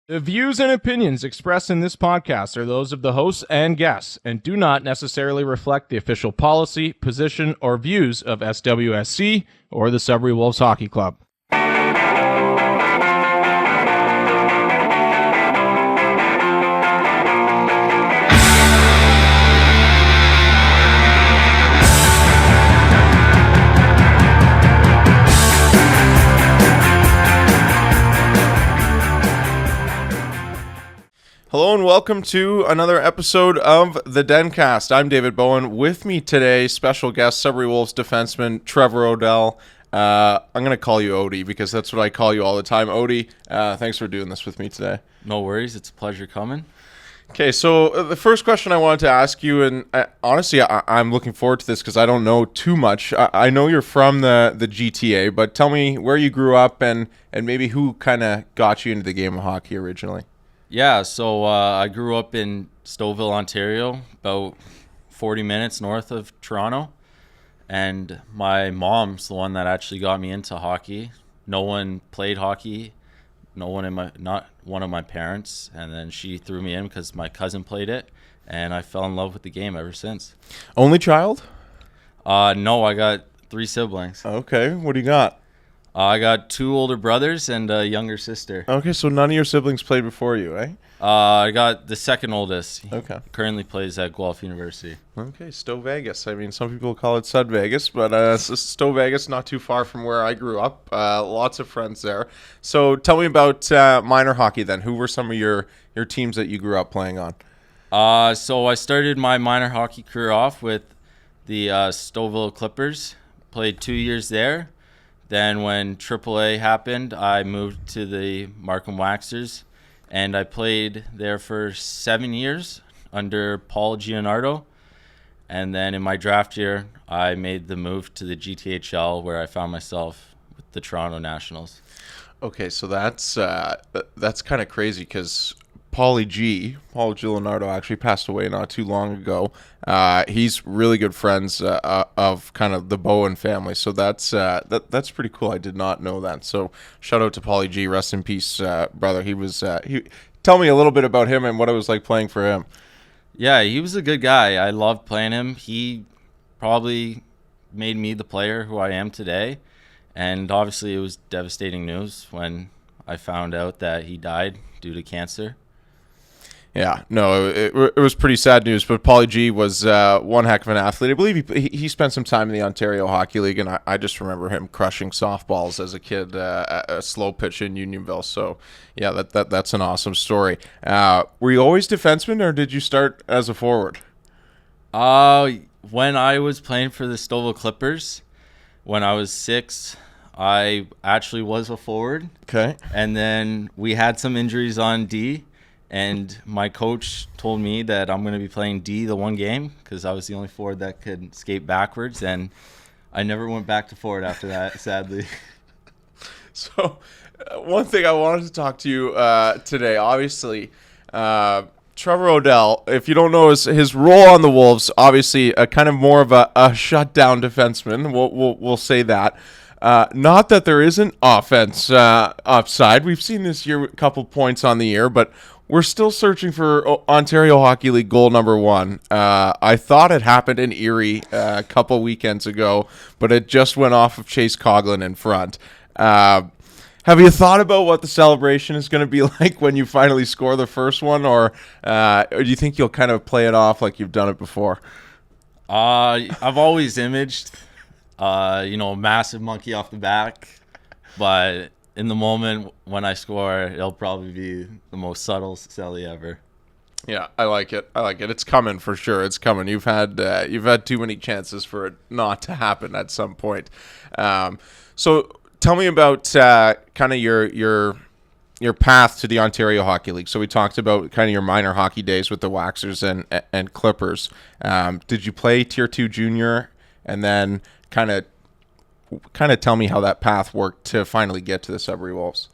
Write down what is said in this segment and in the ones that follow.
The views and opinions expressed in this podcast are those of the hosts and guests and do not necessarily reflect the official policy, position, or views of SWSC or the Sudbury Wolves Hockey Club. Hello and welcome to another episode of the DenCast. I'm David Bowen. With me today, special guest, Sudbury Wolves defenseman Trevor O'Dell. I'm going to call you Odie because that's what I call you all the time. Odie, thanks for doing this with me today. No worries. It's a pleasure coming. Okay, so the first question I wanted to ask you, and honestly, I'm looking forward to this because I don't know too much. I know you're from the GTA, but tell me where you grew up and maybe who kind of got you into the game of hockey originally. Yeah, so I grew up in Stouffville, Ontario, about 40 minutes north of Toronto. And my mom's the one that actually got me into hockey. No one played hockey, not one of my parents. And then she threw me in because my cousin played it. And I fell in love with the game ever since. Only child? No, I got 3 siblings. Okay, what do you got? I got 2 older brothers and a younger sister. Okay, so none of your siblings played before you, eh? I got the second oldest. Okay. He currently plays at Guelph University. Okay, Stowe Vegas. I mean, some people call it Sud Vegas, but Stowe Vegas, not too far from where I grew up. Lots of friends there. So tell me about minor hockey then. Who were some of your teams that you grew up playing on? So I started my minor hockey career off with the Stouffville Clippers. Played 2 years there. Then when AAA happened, I moved to the Markham Waxers, and I played there for 7 years under Paul Gianardo. And then in my draft year, I made the move to the GTHL, where I found myself with the Toronto Nationals. Okay, so that's kind of crazy because Paul Gianardo actually passed away not too long ago. He's really good friends of kind of the Bowen family, so that's pretty cool. I did not know that. So shout out to Paulie G. Rest in peace, brother. Tell me a little bit about him and what it was like playing for him. Yeah, he was a good guy. I loved playing him. He probably made me the player who I am today. And obviously it was devastating news when I found out that he died due to cancer. Yeah, no, it was pretty sad news, but Paulie G was one heck of an athlete. I believe he spent some time in the Ontario Hockey League, and I just remember him crushing softballs as a kid, a slow pitch in Unionville. So, yeah, that's an awesome story. Were you always defenseman, or did you start as a forward? When I was playing for the Stouffville Clippers, when I was 6, I actually was a forward. Okay. And then we had some injuries on D. And my coach told me that I'm going to be playing D the one game because I was the only forward that could skate backwards. And I never went back to forward after that, sadly. So one thing I wanted to talk to you today, obviously, Trevor O'Dell, if you don't know his role on the Wolves, obviously kind of more of a shutdown defenseman. We'll say that. Not that there isn't offense upside. We've seen this year a couple points on the year, but we're still searching for Ontario Hockey League goal number 1. I thought it happened in Erie a couple weekends ago, but it just went off of Chase Coughlin in front. Have you thought about what the celebration is going to be like when you finally score the first one, or do you think you'll kind of play it off like you've done it before? I've always imaged, a massive monkey off the back, but in the moment when I score, it'll probably be the most subtle celly ever. Yeah, I like it. It's coming for sure. It's coming. You've had too many chances for it not to happen at some point. So tell me about kind of your path to the Ontario Hockey League. So we talked about kind of your minor hockey days with the Waxers and Clippers. Did you play Tier 2 junior, and then kind of tell me how that path worked to finally get to the Sudbury Wolves?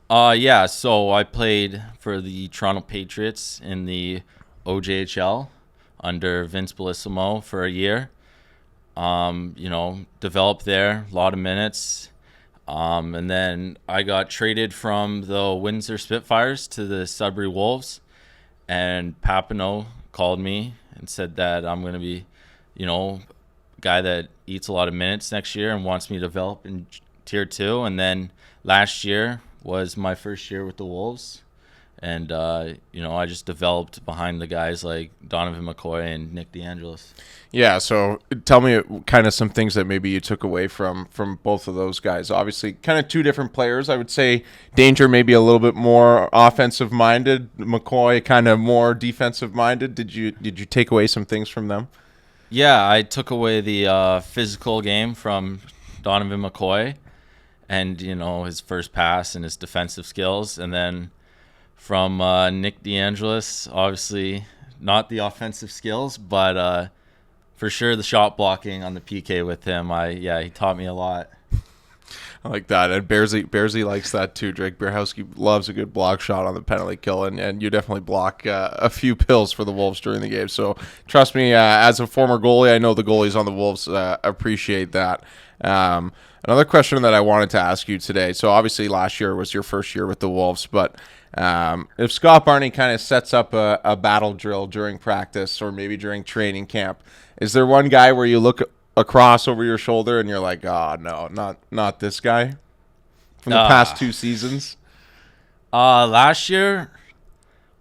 Yeah, so I played for the Toronto Patriots in the OJHL under Vince Bellissimo for a year. Developed there, a lot of minutes. And then I got traded from the Windsor Spitfires to the Sudbury Wolves, and Papineau called me and said that I'm going to be, guy that eats a lot of minutes next year and wants me to develop in Tier 2. And then last year was my first year with the Wolves. And, I just developed behind the guys like Donovan McCoy and Nick DeAngelis. Yeah, so tell me kind of some things that maybe you took away from both of those guys. Obviously, kind of two different players. I would say Danger maybe a little bit more offensive-minded, McCoy kind of more defensive-minded. Did you take away some things from them? Yeah, I took away the physical game from Donovan McCoy and, his first pass and his defensive skills. And then from Nick DeAngelis, obviously not the offensive skills, but for sure the shot blocking on the PK with him. He taught me a lot. I like that. And Bearsy likes that too. Drake Bierhowski loves a good block shot on the penalty kill, and you definitely block a few pills for the Wolves during the game. So trust me, as a former goalie, I know the goalies on the Wolves appreciate that. Another question that I wanted to ask you today. So obviously last year was your first year with the Wolves, but if Scott Barney kind of sets up a battle drill during practice or maybe during training camp, is there one guy where you look across over your shoulder and you're like, oh no, not this guy from the past 2 seasons? Last year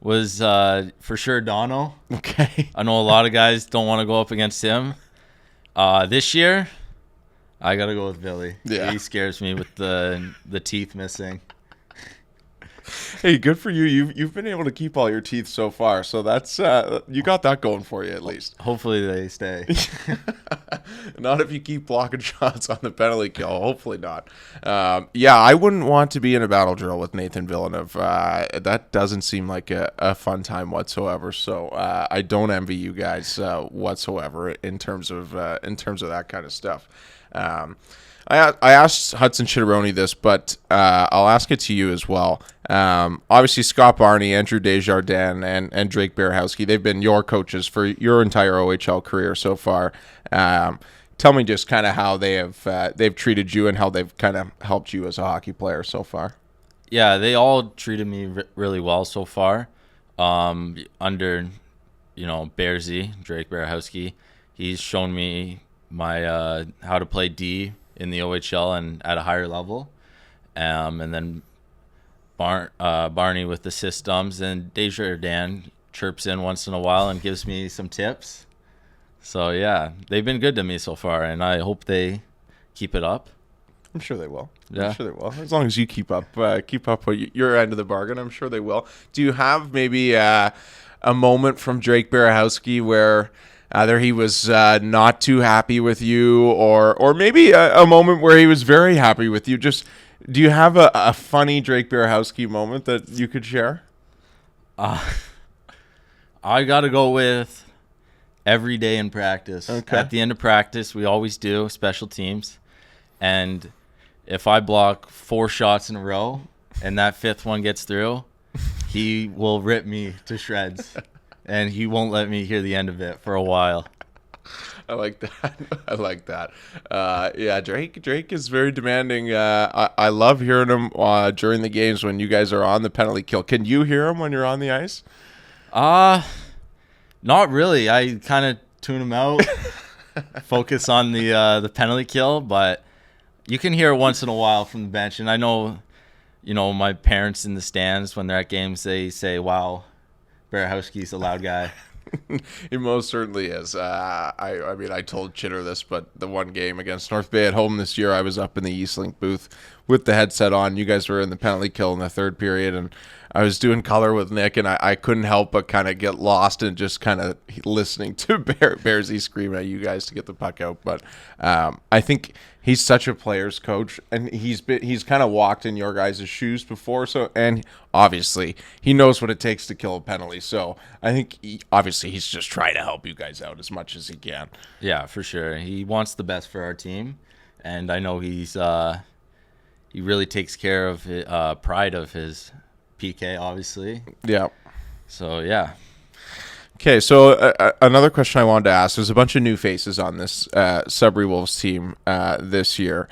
was for sure Dono. Okay. I know a lot of guys don't want to go up against him. This year, I gotta go with Billy. Yeah. He scares me with the teeth missing. Hey, good for you. You've been able to keep all your teeth so far, so that's you got that going for you at least. Hopefully they stay. Not if you keep blocking shots on the penalty kill. Hopefully not. I wouldn't want to be in a battle drill with Nathan Villeneuve. That doesn't seem like a fun time whatsoever. So I don't envy you guys whatsoever in terms of that kind of stuff. I asked Hudson Chitteroni this, but I'll ask it to you as well. Obviously, Scott Barney, Andrew Desjardins, and Drake Bierhowski, they've been your coaches for your entire OHL career so far. Tell me just kind of how they've treated you and how they've kind of helped you as a hockey player so far. Yeah, they all treated me really well so far. Under, Bearsy, Drake Bierhowski, he's shown me my how to play D in the OHL and at a higher level. And then Barney with the systems, and Desjardins chirps in once in a while and gives me some tips. So, yeah, they've been good to me so far, and I hope they keep it up. I'm sure they will. Yeah. I'm sure they will. As long as you keep up with your end of the bargain, I'm sure they will. Do you have maybe a moment from Drake Bierhowski where either he was not too happy with you or maybe a moment where he was very happy with you? Just do you have a funny Drake Bierhowski moment that you could share? I got to go with every day in practice. Okay. At the end of practice, we always do special teams. And if I block 4 shots in a row and that 5th one gets through, he will rip me to shreds. And he won't let me hear the end of it for a while. I like that. I like that. Drake is very demanding. I love hearing him during the games when you guys are on the penalty kill. Can you hear him when you're on the ice? Not really. I kind of tune him out, focus on the penalty kill, but you can hear it once in a while from the bench. And I know, my parents in the stands when they're at games, they say, "Wow, Bierhowski's a loud guy." He most certainly is. I told Chitter this, but the one game against North Bay at home this year, I was up in the Eastlink booth with the headset on. You guys were in the penalty kill in the 3rd period, and I was doing color with Nick, and I couldn't help but kind of get lost in just kind of listening to Bearsy screaming at you guys to get the puck out. But I think he's such a player's coach, and he's kind of walked in your guys' shoes before. So, and obviously he knows what it takes to kill a penalty. So I think he's just trying to help you guys out as much as he can. Yeah, for sure. He wants the best for our team, and I know he really takes care of pride of his PK, obviously. Yeah. So, yeah. Okay, so another question I wanted to ask. There's a bunch of new faces on this Sudbury Wolves team this year.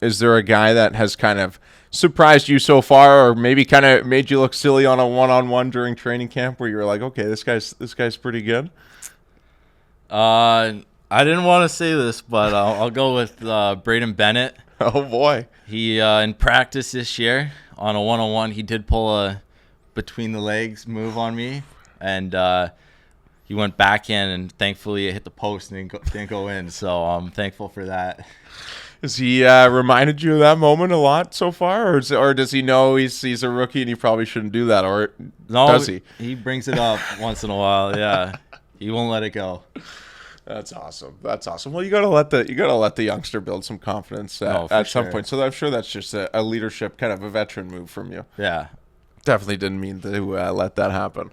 Is there a guy that has kind of surprised you so far, or maybe kind of made you look silly on a one-on-one during training camp, where you were like, okay, this guy's pretty good? I didn't want to say this, but I'll go with Braden Bennett. Oh boy, He in practice this year on a one-on-one, he did pull a between the legs move on me, and he went back in, and thankfully it hit the post and didn't go in. So I'm thankful for that. has he reminded you of that moment a lot so far, or does he know he's a rookie and he probably shouldn't do that, or No, does he? He brings it up once in a while. Yeah, he won't let it go. That's awesome. That's awesome. Well, you gotta let the youngster build some confidence at some point. So I'm sure that's just a leadership, kind of a veteran move from you. Yeah. Definitely didn't mean to let that happen.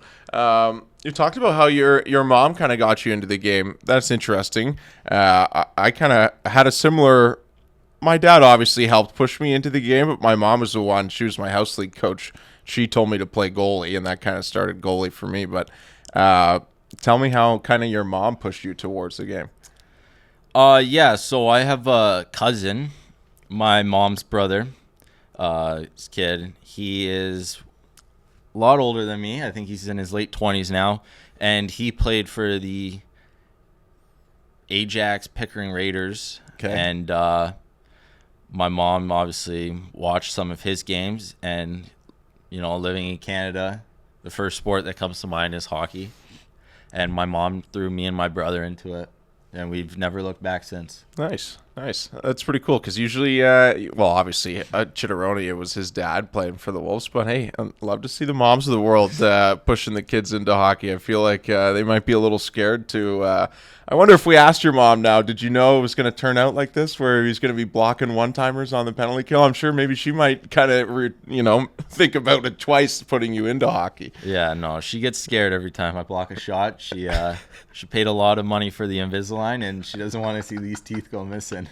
You talked about how your mom kind of got you into the game. That's interesting. I kind of had a similar. My dad obviously helped push me into the game, but my mom was the one. She was my house league coach. She told me to play goalie, and that kind of started goalie for me. But tell me how kind of your mom pushed you towards the game. Yeah. So I have a cousin, my mom's brother, his kid. He is a lot older than me. I think he's in his late 20s now, and he played for the Ajax Pickering Raiders. Okay. And my mom obviously watched some of his games, and living in Canada, the first sport that comes to mind is hockey. And my mom threw me and my brother into it, and we've never looked back since. Nice. That's pretty cool, because usually, obviously, Chitteroni, it was his dad playing for the Wolves, but hey, I'd love to see the moms of the world pushing the kids into hockey. I feel like they might be a little scared to. I wonder if we asked your mom now, did you know it was going to turn out like this, where he's going to be blocking one-timers on the penalty kill? I'm sure maybe she might kind of, think about it twice putting you into hockey. Yeah, no, she gets scared every time I block a shot. She paid a lot of money for the Invisalign, and she doesn't want to see these teeth go missing.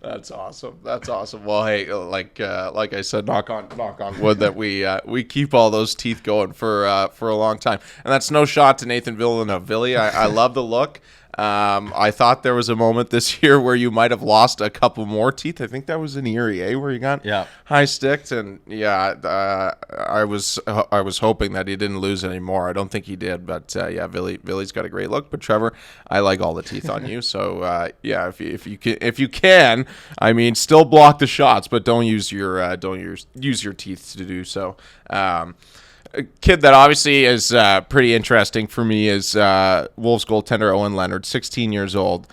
That's awesome. Well, hey, like I said, knock on wood that we keep all those teeth going for a long time. And that's no shot to Nathan Villanova. I love the look. I thought there was a moment this year where you might have lost a couple more teeth. I think that was in Erie, where you got high sticked, and I was hoping that he didn't lose any more. I don't think he did, but Billy's got a great look. But Trevor, I like all the teeth on you. So if you can, I mean, still block the shots, but don't use your teeth to do so. A kid that obviously is pretty interesting for me is Wolves goaltender Owen Leonard, 16 years old.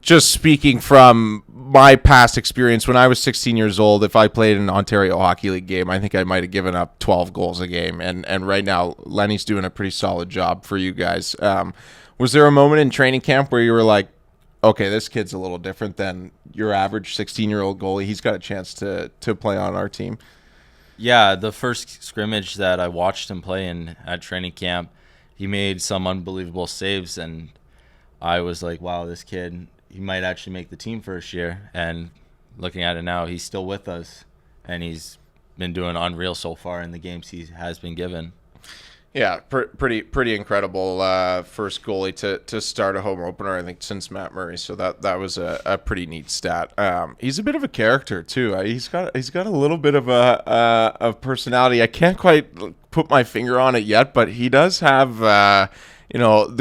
Just speaking from my past experience, when I was 16 years old, if I played an Ontario Hockey League game, I think I might have given up 12 goals a game. And right now, Lenny's doing a pretty solid job for you guys. Was there a moment in training camp where you were like, okay, this kid's a little different than your average 16-year-old goalie. He's got a chance to play on our team? Yeah, the first scrimmage that I watched him play in at training camp, he made some unbelievable saves, and I was like, wow, this kid, he might actually make the team first year. And looking at it now, he's still with us, and he's been doing unreal so far in the games he has been given. Yeah, pretty incredible first goalie to start a home opener, I think, since Matt Murray. So that was a pretty neat stat. He's a bit of a character too. He's got a little bit of a personality. I can't quite put my finger on it yet, but he does have. The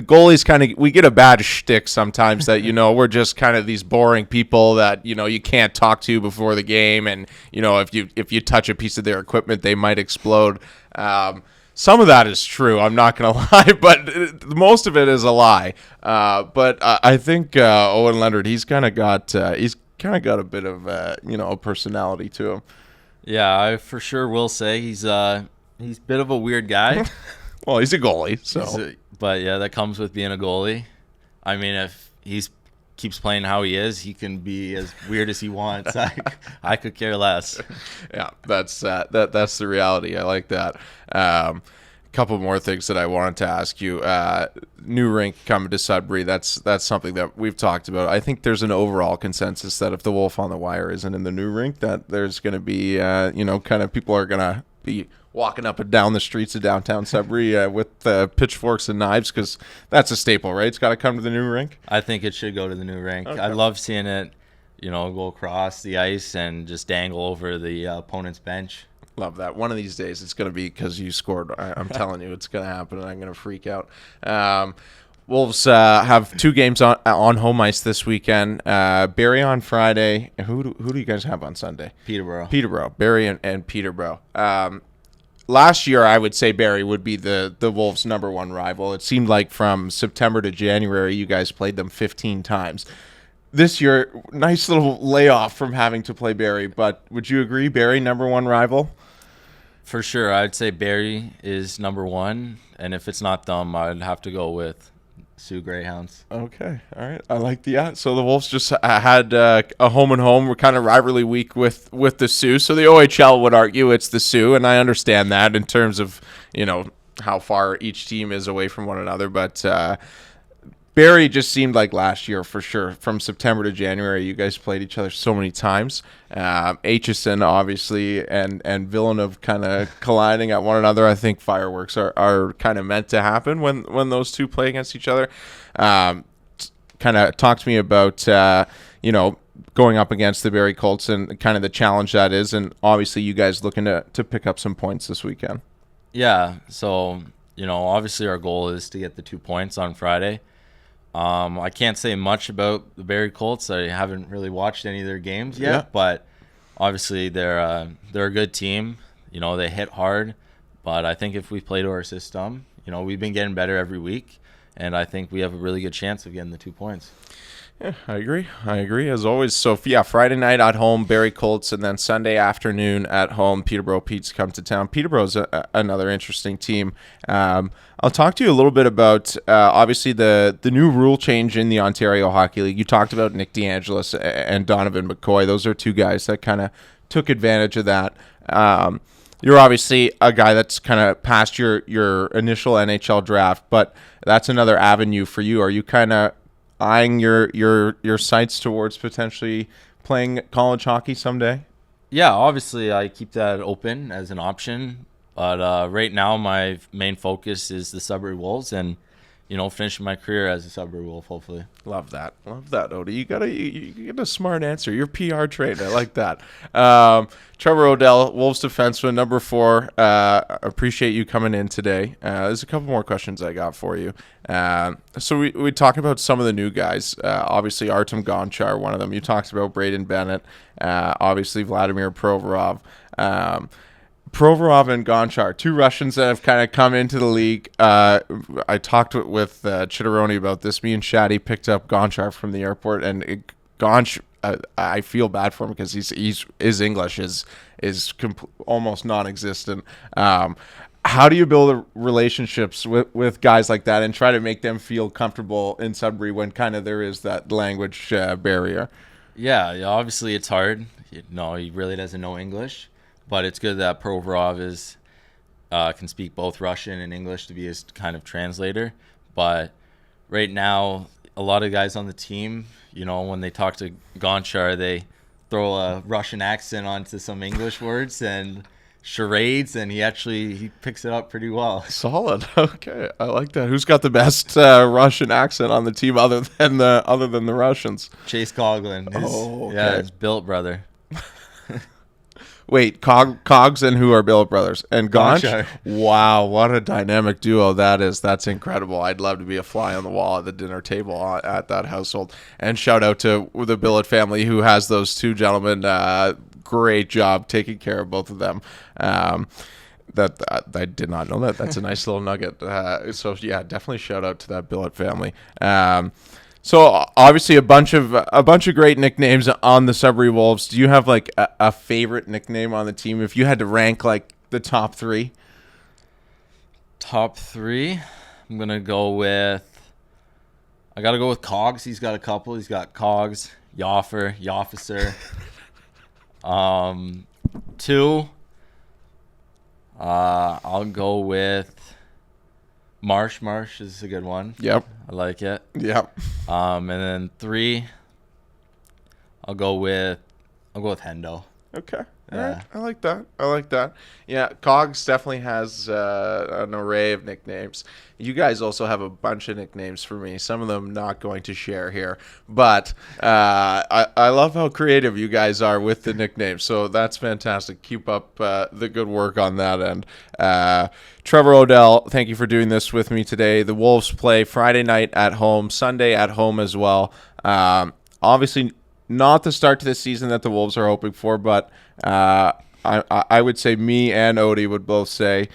goalies kind of, we get a bad shtick sometimes that we're just kind of these boring people that you can't talk to before the game, and if you touch a piece of their equipment, they might explode. Some of that is true, I'm not going to lie, but most of it is a lie. But I think Owen Leonard, he's kind of got a bit of a personality to him. Yeah, I for sure will say he's a bit of a weird guy. Well, he's a goalie, so. But yeah, that comes with being a goalie. I mean, if he's keeps playing how he is, he can be as weird as he wants. I could care less. Yeah, that's the reality. I like that. Couple more things that I wanted to ask you. New rink coming to Sudbury. That's something that we've talked about. I think there's an overall consensus that if the Wolf on the Wire isn't in the new rink, that there's going to be kind of people are going to be walking up and down the streets of downtown Sudbury with pitchforks and knives, because that's a staple, right? It's got to come to the new rink. I think it should go to the new rink. Okay. I love seeing it, go across the ice and just dangle over the opponent's bench. Love that. One of these days, it's going to be because you scored. I'm telling you, it's going to happen, and I'm going to freak out. Wolves have 2 games on home ice this weekend. Barrie on Friday. Who do you guys have on Sunday? Peterborough. Barrie and Peterborough. Last year, I would say Barrie would be the Wolves' number 1 rival. It seemed like from September to January, you guys played them 15 times. This year, nice little layoff from having to play Barrie, but would you agree, Barrie, number 1 rival? For sure. I'd say Barrie is number 1, and if it's not them, I'd have to go with Sioux Greyhounds. Okay, all right. I like the so the Wolves just had a home and home kind of rivalry week with the Sioux. So the OHL would argue it's the Sioux, and I understand that in terms of how far each team is away from one another. But Barrie just seemed like last year for sure. From September to January, you guys played each other so many times. Aitchison, obviously, and Villeneuve kind of colliding at one another. I think fireworks are kind of meant to happen when those two play against each other. Kind of talk to me about, going up against the Barrie Colts and kind of the challenge that is. And obviously, you guys looking to pick up some points this weekend. Yeah, so, obviously our goal is to get the 2 points on Friday. I can't say much about the Barrie Colts. I haven't really watched any of their games yet, but obviously they're a good team. They hit hard, but I think if we play to our system, we've been getting better every week, and I think we have a really good chance of getting the 2 points. Yeah, I agree as always. So Friday night at home, Barrie Colts, and then Sunday afternoon at home, Peterborough Petes come to town. Peterborough's another interesting team. I'll talk to you a little bit about obviously the new rule change in the Ontario Hockey League. You talked about Nick DeAngelis and Donovan McCoy. Those are 2 guys that kind of took advantage of that. You're obviously a guy that's kind of past your initial NHL draft, but that's another avenue for you. Are you kind of eyeing your sights towards potentially playing college hockey someday? Yeah, obviously I keep that open as an option, but right now my main focus is the Sudbury Wolves and finishing my career as a Sudbury Wolf, hopefully. Love that, Odie. You get a smart answer. You're PR trained. I like that. Trevor O'Dell, Wolves defenseman, number 4. Appreciate you coming in today. There's a couple more questions I got for you. So we talked about some of the new guys. Obviously, Artem Gonchar, one of them. You talked about Braden Bennett. Obviously, Vladimir Provorov. Provorov and Gonchar, 2 Russians that have kind of come into the league. I talked with Chitteroni about this. Me and Shaddy picked up Gonchar from the airport, and Gonch, I feel bad for him because his English is almost non-existent. How do you build relationships with guys like that and try to make them feel comfortable in Sudbury when kind of there is that language barrier? Yeah, obviously it's hard. He really doesn't know English. But it's good that Provorov can speak both Russian and English to be his kind of translator. But right now, a lot of guys on the team, when they talk to Gonchar, they throw a Russian accent onto some English words and charades, and he picks it up pretty well. Solid. Okay, I like that. Who's got the best Russian accent on the team other than the Russians? Chase Coughlin. Yeah, his Bilt brother. Wait, Cogs and who are Billet brothers? And Gonch? Gonchar. Wow, what a dynamic duo that is. That's incredible. I'd love to be a fly on the wall at the dinner table at that household. And shout out to the Billet family who has those 2 gentlemen. Great job taking care of both of them. That I did not know that. That's a nice little nugget. So yeah, definitely shout out to that Billet family. So obviously a bunch of great nicknames on the Sudbury Wolves. Do you have like a favorite nickname on the team if you had to rank like the top 3? Top 3, I'm gonna go with. I gotta go with Cogs. He's got a couple. He's got Cogs, Yoffer, Yofficer. 2. I'll go with Marsh. Marsh is a good one. Yep. I like it. Yep. And then 3, I'll go with Hendo. Okay. All right. I like that. Yeah, Cogs definitely has an array of nicknames. You guys also have a bunch of nicknames for me. Some of them not going to share here, but I love how creative you guys are with the nicknames. So that's fantastic. Keep up the good work on that end. Trevor O'Dell, thank you for doing this with me today. The Wolves play Friday night at home, Sunday at home as well. Obviously, not the start to the season that the Wolves are hoping for, but I would say me and Odie would both say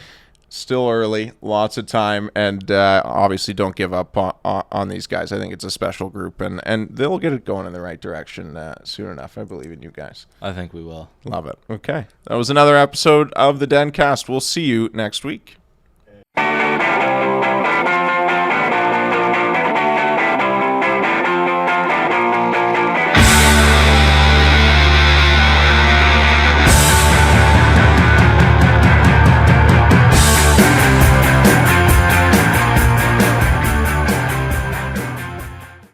still early, lots of time, and obviously don't give up on these guys. I think it's a special group, and they'll get it going in the right direction soon enough. I believe in you guys. I think we will. Love it. Okay. That was another episode of the DenCast. We'll see you next week.